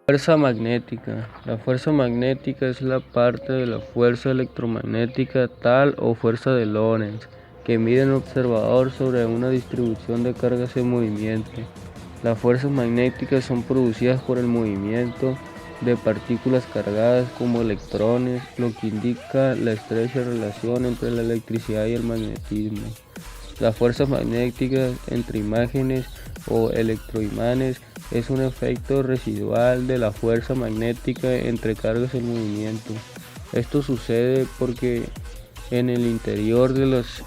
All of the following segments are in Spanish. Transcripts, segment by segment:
Fuerza magnética. La fuerza magnética es la parte de la fuerza electromagnética tal o fuerza de Lorentz que mide un observador sobre una distribución de cargas en movimiento. Las fuerzas magnéticas son producidas por el movimiento de partículas cargadas como electrones, lo que indica la estrecha relación entre la electricidad y el magnetismo. Las fuerzas magnéticas entre imágenes o electroimanes es un efecto residual de la fuerza magnética entre cargas en movimiento. Esto sucede porque en el interior de los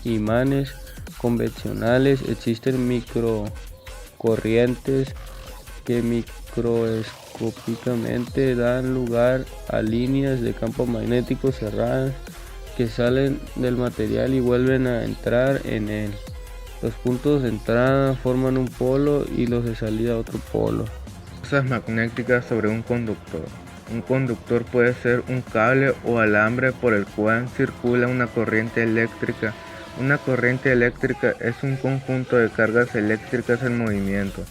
imanes convencionales existen microcorrientes que microscópicamente dan lugar a líneas de campo magnético cerradas que salen del material y vuelven a entrar en él. Los puntos de entrada forman un polo y los de salida otro polo. Fuerzas magnéticas sobre un conductor. Un conductor puede ser un cable o alambre por el cual circula una corriente eléctrica. Una corriente eléctrica es un conjunto de cargas eléctricas en movimiento,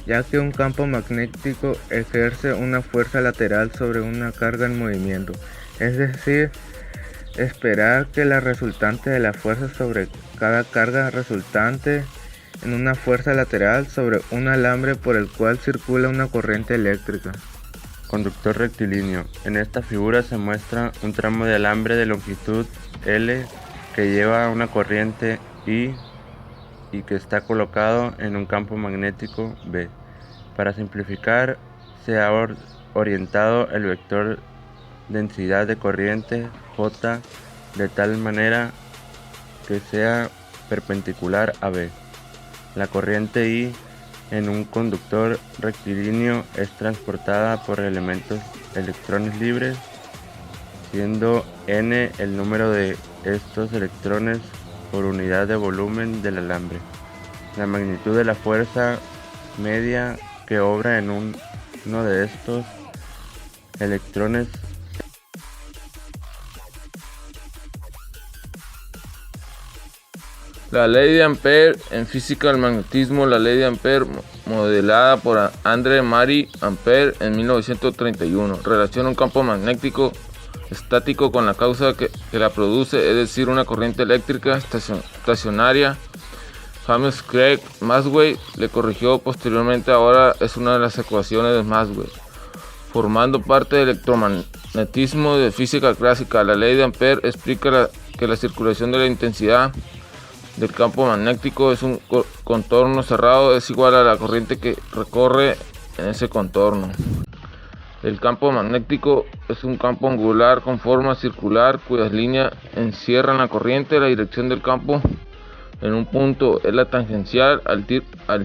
ya que un campo magnético ejerce una fuerza lateral sobre una carga en movimiento, es decir, esperar que la resultante de la fuerza sobre cada carga resultante en una fuerza lateral sobre un alambre por el cual circula una corriente eléctrica. Conductor rectilíneo. En esta figura se muestra un tramo de alambre de longitud L que lleva una corriente I y que está colocado en un campo magnético B. Para simplificar, se ha orientado el vector densidad de corriente J de tal manera que sea perpendicular a B. La corriente I en un conductor rectilíneo es transportada por electrones libres, siendo n el número de estos electrones por unidad de volumen del alambre. La magnitud de la fuerza media que obra en uno de estos electrones. La ley de Ampère en física del magnetismo. La ley de Ampère, modelada por André-Marie Ampère en 1931, relaciona un campo magnético estático con la causa que la produce, es decir, una corriente eléctrica estacionaria. James Clerk Maxwell le corrigió posteriormente, ahora es una de las ecuaciones de Maxwell, formando parte del electromagnetismo de física clásica. La ley de Ampère explica que la circulación de la intensidad del campo magnético es un contorno cerrado, es igual a la corriente que recorre en ese contorno. El campo magnético es un campo angular con forma circular cuyas líneas encierran la corriente. La dirección del campo en un punto es la tangencial al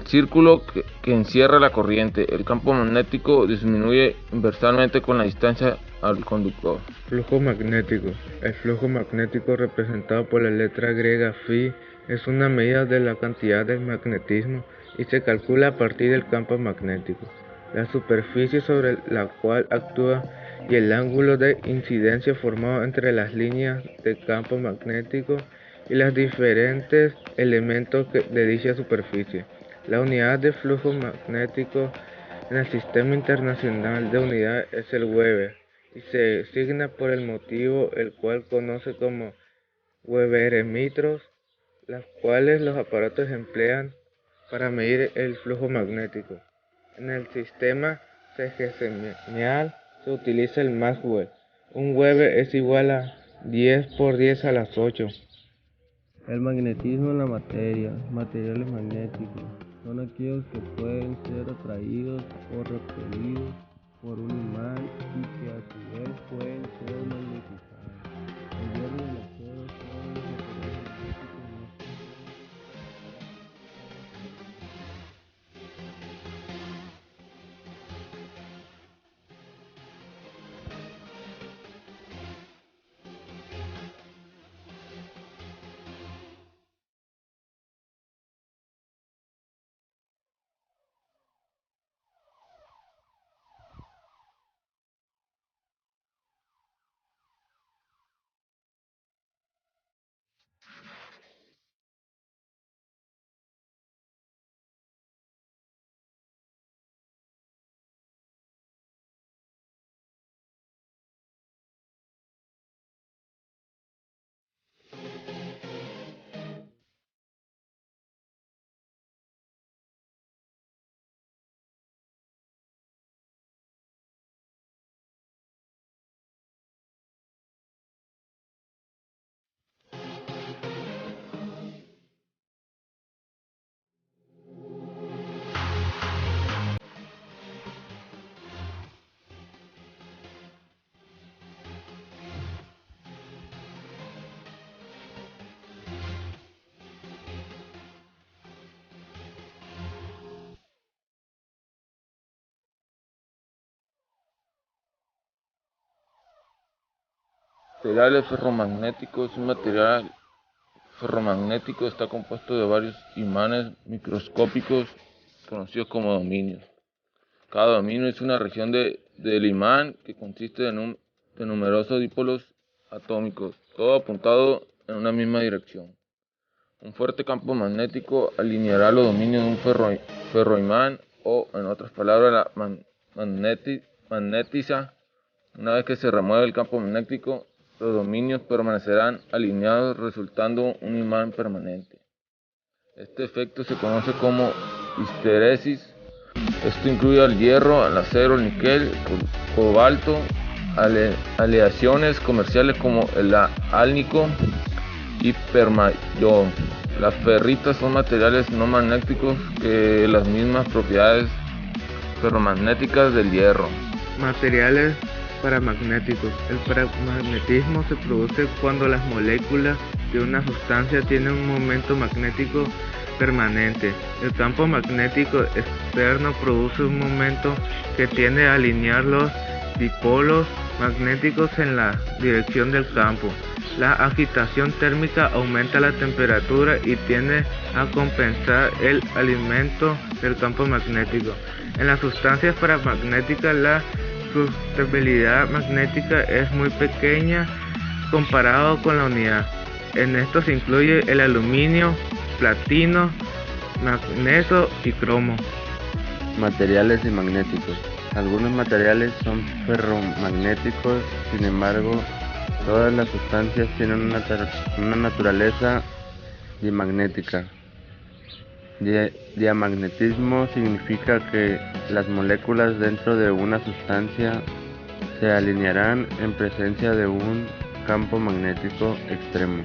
círculo que encierra la corriente. El campo magnético disminuye inversamente con la distancia al conductor. Flujo magnético. El flujo magnético, representado por la letra griega Φ, es una medida de la cantidad de magnetismo y se calcula a partir del campo magnético, la superficie sobre la cual actúa y el ángulo de incidencia formado entre las líneas de campo magnético y los diferentes elementos de dicha superficie. La unidad de flujo magnético en el Sistema Internacional de Unidades es el Weber y se designa por el motivo el cual conoce como Weberómetros, las cuales los aparatos emplean para medir el flujo magnético. En el sistema sexagesimal se utiliza el Maxwell. Un Weber es igual a 10 por 10 a las 8. El magnetismo en la materia. Materiales magnéticos son aquellos que pueden ser atraídos o repelidos por un imán y que a su vez pueden ser magnetizados. El hierro y el acero son los materiales magnéticos más Materiales ferromagnéticos. Un material ferromagnético está compuesto de varios imanes microscópicos conocidos como dominios. Cada dominio es una región del imán que consiste de numerosos dipolos atómicos, todo apuntado en una misma dirección. Un fuerte campo magnético alineará los dominios de un ferroimán o, en otras palabras, la magnetiza. Una vez que se remueve el campo magnético, los dominios permanecerán alineados, resultando un imán permanente. Este efecto se conoce como histeresis. Esto incluye al hierro, al acero, el níquel, el cobalto, aleaciones comerciales como el álnico y permayón. Las ferritas son materiales no magnéticos que las mismas propiedades ferromagnéticas del hierro. Materiales paramagnéticos. El paramagnetismo se produce cuando las moléculas de una sustancia tienen un momento magnético permanente. El campo magnético externo produce un momento que tiende a alinear los dipolos magnéticos en la dirección del campo. La agitación térmica aumenta la temperatura y tiende a compensar el alineamiento del campo magnético. En las sustancias paramagnéticas, la susceptibilidad magnética es muy pequeña comparado con la unidad. En esto se incluye el aluminio, platino, magnesio y cromo. Materiales y magnéticos. Algunos materiales son ferromagnéticos, sin embargo, todas las sustancias tienen una naturaleza dimagnética. Diamagnetismo significa que las moléculas dentro de una sustancia se alinearán en presencia de un campo magnético extremo.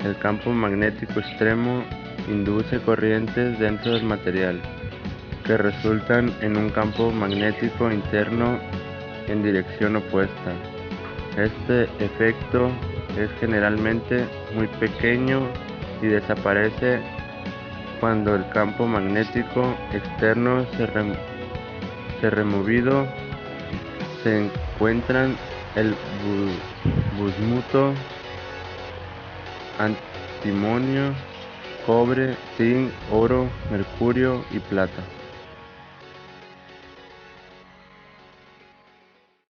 El campo magnético extremo induce corrientes dentro del material, que resultan en un campo magnético interno en dirección opuesta. Este efecto es generalmente muy pequeño y desaparece cuando el campo magnético externo se removido. Se encuentran el bismuto, antimonio, cobre, zinc, oro, mercurio y plata.